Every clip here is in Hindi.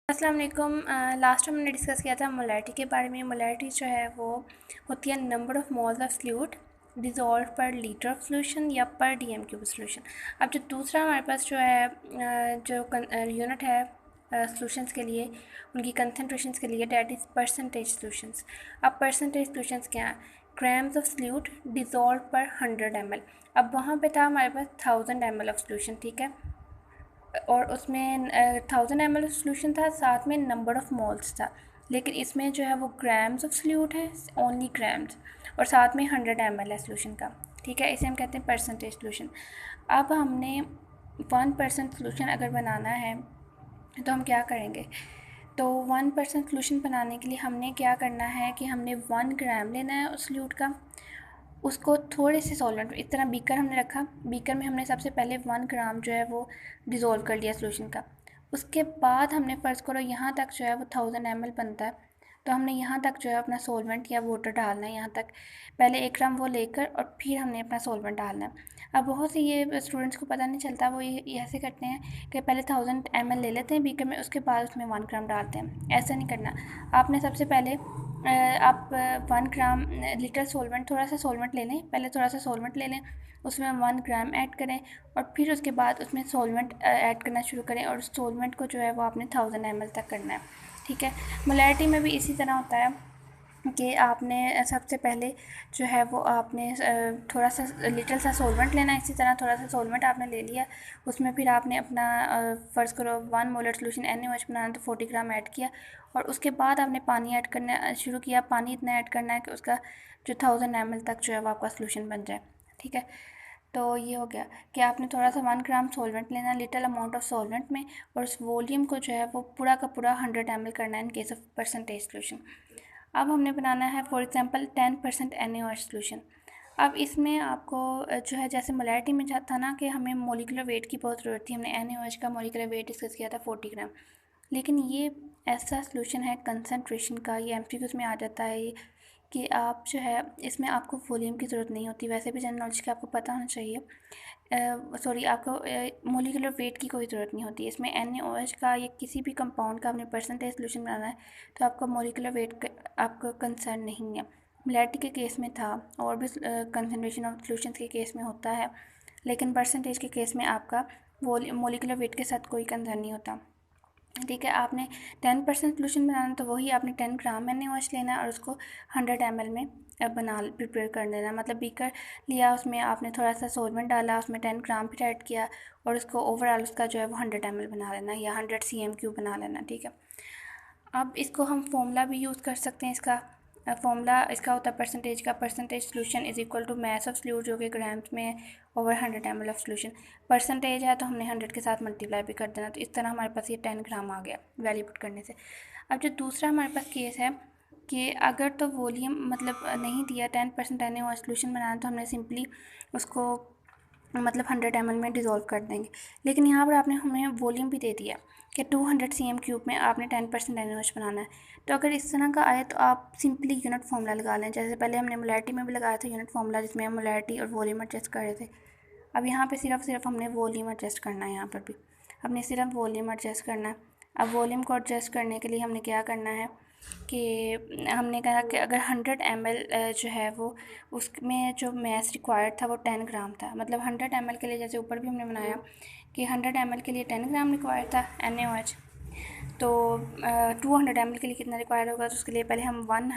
अस्सलाम वालेकुम। लास्ट टाइम हमने डिस्कस किया था मोलैरिटी के बारे में। मोलैरिटी जो है वो होती है number of moles of fluid dissolve पर लीटर ऑफ सोल्यूशन या पर डीएम क्यूब सोल्यूशन। अब जो दूसरा हमारे पास जो है जो यूनिट है सोल्यूशंस के लिए, उनकी कंसनट्रेशंस के लिए, डैट इज़ परसेंटेज सोल्यूशंस। अब परसेंटेज सोल्यूशंस क्या है? ग्राम्स ऑफ फ्लूइड डिज़ोल्व पर 100 ml। अब वहाँ पे था हमारे पास 1000 ml ऑफ सोल्यूशन, ठीक है, और उसमें 1000 ml ऑफ सोल्यूशन था, साथ में नंबर ऑफ़ मोल्स था। लेकिन इसमें जो है वो ग्राम्स ऑफ सोल्यूट है, ओनली ग्राम्स, और साथ में 100 ml है सोल्यूशन का, ठीक है। इसे हम कहते हैं परसेंटेज सोल्यूशन। अब हमने 1% सोल्यूशन अगर बनाना है तो हम क्या करेंगे? तो 1% सोल्यूशन बनाने के लिए हमने क्या करना है कि हमने 1 ग्राम लेना है उस सोल्यूट का, उसको थोड़े से सॉल्वेंट, इस तरह बीकर हमने रखा, बीकर में हमने सबसे पहले 1 ग्राम जो है वो डिज़ोल्व कर लिया सोल्यूशन का। उसके बाद हमने फ़र्ज़ करो यहाँ तक जो है वो 1000 ml बनता है, तो हमने यहाँ तक जो है अपना सॉल्वेंट या वाटर डालना है। यहाँ तक पहले 1 ग्राम वो लेकर और फिर हमने अपना सॉल्वेंट डालना है। अब बहुत से ये स्टूडेंट्स को पता नहीं चलता, वो ये ऐसे करते हैं कि पहले 1000 ml ले लेते हैं बीकर में, उसके बाद उसमें 1 ग्राम डालते हैं। ऐसा नहीं करना। आपने सबसे पहले आप 1 ग्राम लीटर सॉल्वेंट, थोड़ा सा सॉल्वेंट ले लें, पहले थोड़ा सा सॉल्वेंट ले लें, उसमें 1 ग्राम ऐड करें और फिर उसके बाद उसमें सॉल्वेंट ऐड करना शुरू करें, और उस सॉल्वेंट को जो है वो आपने 1000 ml तक करना है, ठीक है। मोलैरिटी में भी इसी तरह होता है कि आपने सबसे पहले जो है वो आपने थोड़ा सा लिटिल सा सॉल्वेंट लेना है। इसी तरह थोड़ा सा सॉल्वेंट आपने ले लिया, उसमें फिर आपने अपना फ़र्ज़ करो 1 मोलर सोल्यूशन NaOH बनाना, तो 40 ग्राम ऐड किया, और उसके बाद आपने पानी ऐड करना शुरू किया। पानी इतना ऐड करना है कि उसका जो 1000 ml तक जो है वो आपका सोल्यूशन बन जाए, ठीक है। तो ये हो गया कि आपने थोड़ा सा 1 ग्राम सॉल्वेंट लेना, लिटिल अमाउंट ऑफ सॉल्वेंट में, और उस वॉल्यूम को जो है वो पूरा का पूरा 100 ml करना है in case of percentage solution. अब हमने बनाना है फॉर एग्जांपल 10% NaOH सोल्यूशन। अब इसमें आपको जो है जैसे मोलैरिटी में था ना कि हमें मोलिकुलर वेट की बहुत ज़रूरत थी, हमने NaOH का मोलिकुलर वेट डिस्कस किया था 40 ग्राम। लेकिन ये ऐसा सोल्यूशन है कंसनट्रेशन का, ये एमसीक्यूज़ में आ जाता है ये, कि आप जो है इसमें आपको वॉल्यूम की ज़रूरत नहीं होती। वैसे भी जनरल नॉलेज का आपको पता होना चाहिए, सॉरी आपको मोलिकुलर वेट की कोई ज़रूरत नहीं होती। इसमें NaOH का या किसी भी कंपाउंड का आपने परसेंटेज सोल्यूशन बनाना है तो आपका मोलिकुलर वेट आपका कंसर्न नहीं है। मोलैरिटी के केस में था, और भी कंसनट्रेशन ऑफ सोल्यूशन के केस में होता है, लेकिन परसेंटेज के केस में आपका मोलिकुलर वेट के साथ कोई कंसर्न नहीं होता, ठीक है। आपने 10% सोल्यूशन बनाना, तो वही आपने 10 ग्राम NaOH लेना है और उसको 100 ml में प्रिपेयर कर देना। मतलब बीकर लिया, उसमें आपने थोड़ा सा सॉल्वेंट डाला, उसमें 10 ग्राम फिर ऐड किया, और उसको ओवरऑल उसका जो है वो 100 ml बना लेना, या 100 cm³ बना लेना, ठीक है। अब इसको हम फॉर्मूला भी यूज़ कर सकते हैं। इसका फॉर्मूला इसका होता है परसेंटेज का, percentage solution is equal to mass of fluid, जो कि ग्राम्स में over 100 ml of solution. Percentage है तो हमने 100 के साथ मल्टीप्लाई भी कर देना, तो इस तरह हमारे पास ये 10 ग्राम आ गया वैल्यू पुट करने से। अब जो दूसरा हमारे पास केस है कि अगर तो वॉल्यूम मतलब नहीं दिया, 10% NaOH सोल्यूशन बनाना, तो हमने सिंपली उसको मतलब 100 ml में डिज़ोल्व कर देंगे। लेकिन यहाँ पर आपने हमें वॉल्यूम भी दे दिया कि 200 cm³ में आपने 10% NaOH बनाना है। तो अगर इस तरह का आए तो आप सिंपली यूनिट फार्मूला लगा लें, जैसे पहले हमने मोलैरिटी में भी लगाया था यूनिट फार्मूला, जिसमें हम मोलैरिटी और वॉल्यूम एडजस्ट कर रहे थे। अब यहाँ पे सिर्फ हमने वॉल्यूम एडजस्ट करना है। यहाँ पर भी हमने सिर्फ वॉल्यूम एडजस्ट करना है। अब वॉल्यूम को एडजस्ट करने के लिए हमने क्या करना है कि हमने कहा कि अगर 100 ml जो है वो, उसमें जो मैस रिक्वायर्ड था वो 10 ग्राम था। मतलब 100 ml के लिए, जैसे ऊपर भी हमने बनाया कि 100 ml के लिए 10 ग्राम रिक्वायर्ड था NaOH, तो 200 ml के लिए कितना रिक्वायर होगा, तो उसके लिए पहले हम 1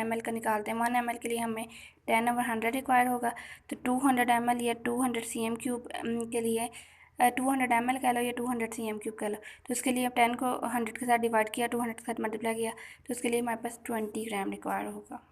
ml का निकालते हैं। 1 ml के लिए हमें 10 over 100 रिक्वायर होगा, तो 200 ml या 200 cm³ के लिए 200 ml कह लो या 200 cm³ कह लो, तो उसके लिए 10 को 100 के साथ डिवाइड किया, 200 के साथ मल्टीप्लाई किया, तो उसके लिए हमारे पास 20 ग्राम रिक्वायर होगा।